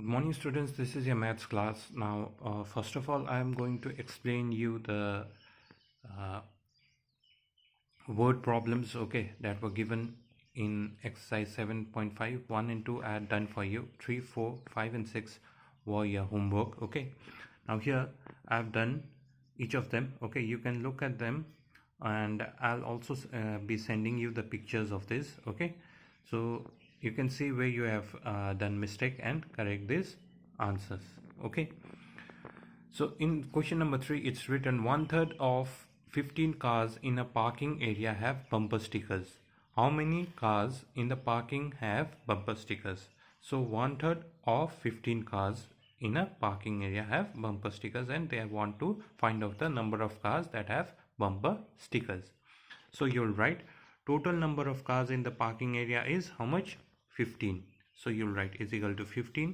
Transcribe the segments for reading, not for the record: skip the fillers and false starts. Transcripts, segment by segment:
Good morning, students. This is your maths class. Now, first of all, I am going to explain you the uh, word problems, okay, that were given in exercise 7.5. 1 and 2 I had done for you. 3, 4, 5 and 6 were your homework, okay. Now here I have done each of them, okay. You can look at them and I'll also be sending you the pictures of this, okay. So you can see where you have done mistake and correct these answers, okay. So in question number 3, it's written 1/3 of 15 cars in a parking area have bumper stickers. How many cars in the parking have bumper stickers? So 1/3 of 15 cars in a parking area have bumper stickers, and they want to find out the number of cars that have bumper stickers. So you'll write total number of cars in the parking area is how much? 15. So you'll write is equal to 15.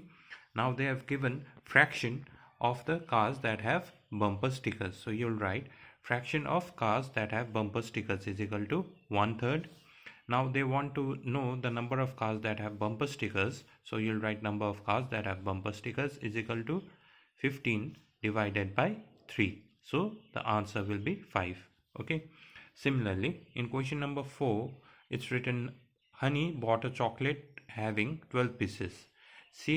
Now they have given fraction of the cars that have bumper stickers. So you'll write fraction of cars that have bumper stickers is equal to 1/3. Now they want to know the number of cars that have bumper stickers. So you'll write number of cars that have bumper stickers is equal to 15 divided by 3. So the answer will be 5. Okay. Similarly, in question number 4, it's written Honey bought a chocolate having 12 pieces. She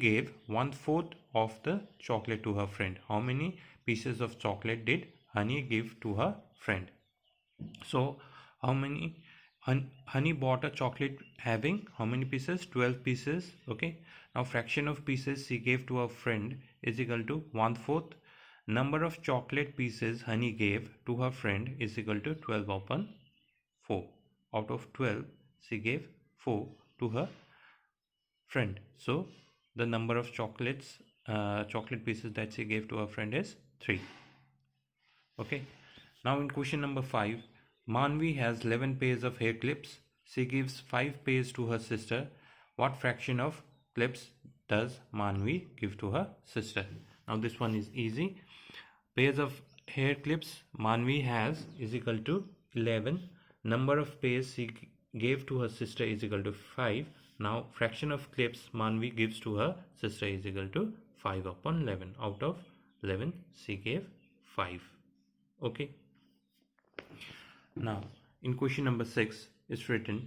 gave 1/4 of the chocolate to her friend. How many pieces of chocolate did Honey give to her friend? So how many Honey bought a chocolate having how many pieces? 12 pieces. Okay. Now fraction of pieces she gave to her friend is equal to 1/4. Number of chocolate pieces Honey gave to her friend is equal to 12 upon 4. Out of 12, she gave 4 to her friend. So the number of chocolate pieces that she gave to her friend is 3. Okay. Now in question number 5, Manvi has 11 pairs of hair clips. She gives 5 pairs to her sister. What fraction of clips does Manvi give to her sister? Now this one is easy. Pairs of hair clips Manvi has is equal to 11. Number of pairs she gave to her sister is equal to 5. Now fraction of clips Manvi gives to her sister is equal to 5 upon 11. Out of 11 she gave 5. Okay. Now in question number 6, it's written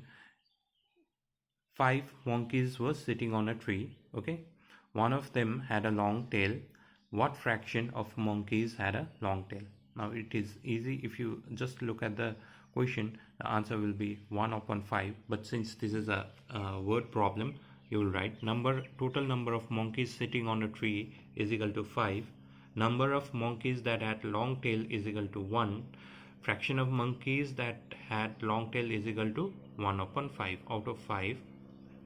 5 monkeys were sitting on a tree. Okay. One of them had a long tail. What fraction of monkeys had a long tail? Now it is easy. If you just look at the question, the answer will be 1 upon 5. But since this is a word problem, you will write total number of monkeys sitting on a tree is equal to 5. Number of monkeys that had long tail is equal to 1. Fraction of monkeys that had long tail is equal to 1 upon 5. Out of 5,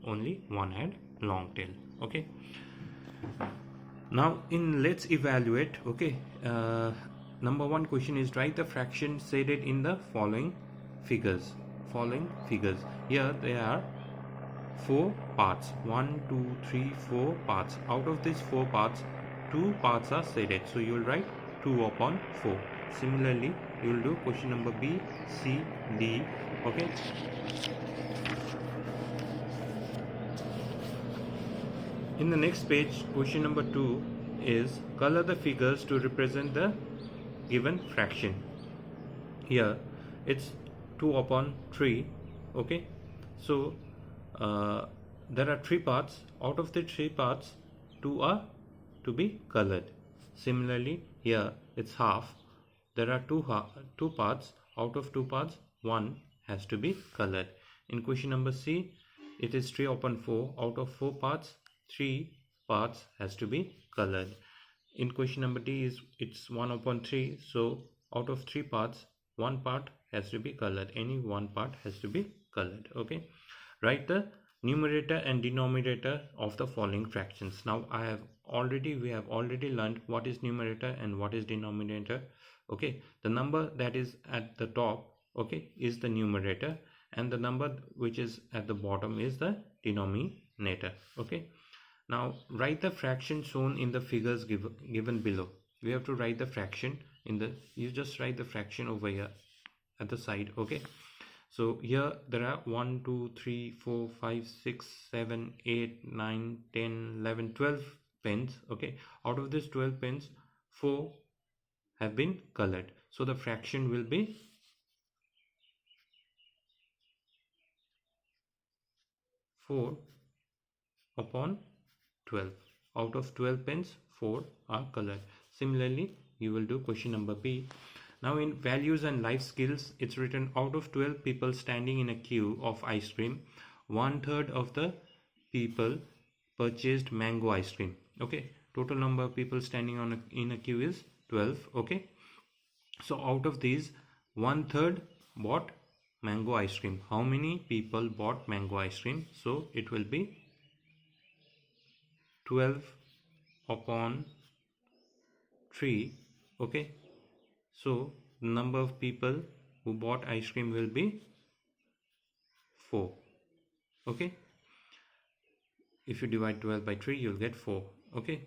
only 1 had long tail. Okay. Now let's evaluate. Okay. Number 1 question is write the fraction shaded in the following figures. Here there are 4 parts. 1, 2, 3, 4 parts. Out of these 4 parts, 2 parts are shaded. So you will write 2 upon 4. Similarly, you will do question number B, C, D. Okay. In the next page, question number 2 is color the figures to represent the given fraction. Here it's 2 upon 3. Okay. So there are 3 parts. Out of the 3 parts, 2 are to be colored. Similarly, here it's half. There are 2 parts. Out of 2 parts, 1 has to be colored. In question number C, it is 3 upon 4. Out of 4 parts, 3 parts has to be colored. In question number D, it's 1 upon 3. So out of 3 parts, 1 part has to be colored. Any 1 part has to be colored. Okay. Write the numerator and denominator of the following fractions. Now we have already learned what is numerator and what is denominator. Okay. The number that is at the top, okay, is the numerator, and the number which is at the bottom is the denominator. Okay. Now write the fraction shown in the figures given below. We have to write the fraction you just write the fraction over here at the side. Okay. So here there are 1, 2, 3, 4, 5, 6, 7, 8, 9, 10, 11, 12 pens. Okay, out of these 12 pens, 4 have been colored. So the fraction will be 4 upon 12. Out of 12 pens, 4 are colored. Similarly, you will do question number B. Now in values and life skills, it's written out of 12 people standing in a queue of ice cream, 1/3 of the people purchased mango ice cream. Okay, total number of people standing in a queue is 12. Okay, so out of these, 1/3 bought mango ice cream. How many people bought mango ice cream? So it will be 12 upon 3. Okay, so the number of people who bought ice cream will be 4. Okay, if you divide 12 by 3, you'll get 4. Okay,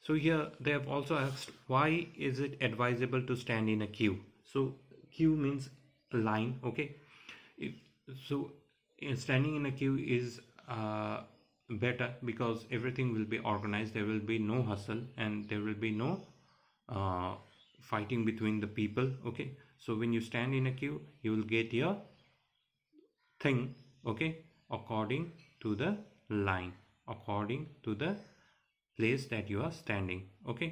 so here they have also asked, why is it advisable to stand in a queue? So queue means line. Okay, so standing in a queue is better because everything will be organized. There will be no hustle and there will be no fighting between the people. Okay, so when you stand in a queue, you will get your thing, okay, according to the line, according to the place that you are standing. Okay,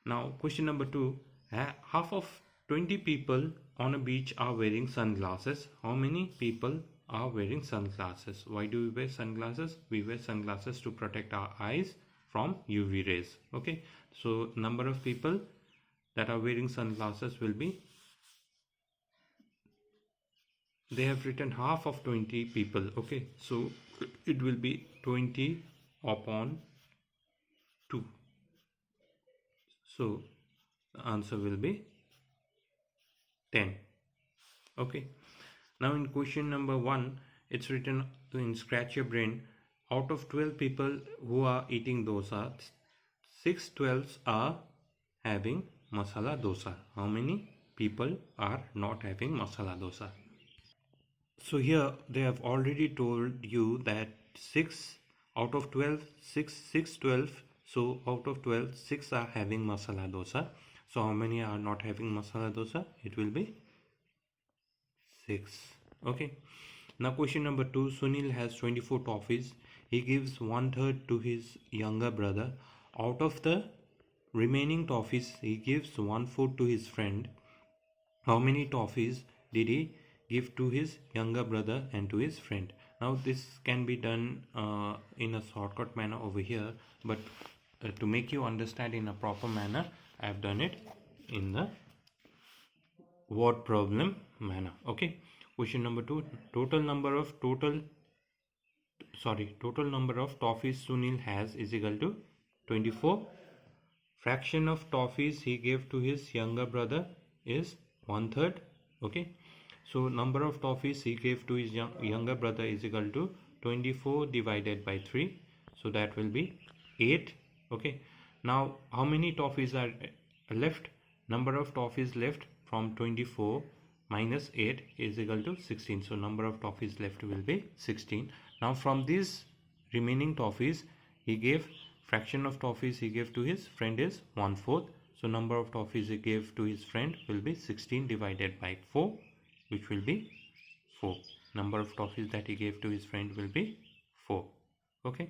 now question number 2. Half of 20 people on a beach are wearing sunglasses. How many people are wearing sunglasses? Why do we wear sunglasses? We wear sunglasses to protect our eyes from UV rays. Okay, so number of people that are wearing sunglasses will be, they have written half of 20 people. Okay, so it will be 20 upon 2. So the answer will be 10. Okay, now in question number 1, it's written in scratch your brain, out of 12 people who are eating dosa, 6/12 are having masala dosa. How many people are not having masala dosa? So here they have already told you that 6 out of 12, 12. So out of 12, 6 are having masala dosa. So how many are not having masala dosa? It will be 6. Okay. Now question number 2. Sunil has 24 toffees. He gives 1/3 to his younger brother. Out of the remaining toffees, he gives 1/4 to his friend. How many toffees did he give to his younger brother and to his friend? Now this can be done in a shortcut manner over here, but to make you understand in a proper manner, I have done it in the word problem manner. Okay, question number 2. Total number of toffees Sunil has is equal to 24. Fraction of toffees he gave to his younger brother is 1/3. Okay, so number of toffees he gave to his younger brother is equal to 24 divided by 3, so that will be 8. Okay, now how many toffees are left? Number of toffees left from 24 minus 8 is equal to 16, so number of toffees left will be 16. Now from these remaining toffees, he gave, fraction of toffees he gave to his friend is 1/4. So number of toffees he gave to his friend will be 16 divided by 4, which will be 4. Number of toffees that he gave to his friend will be 4. Okay.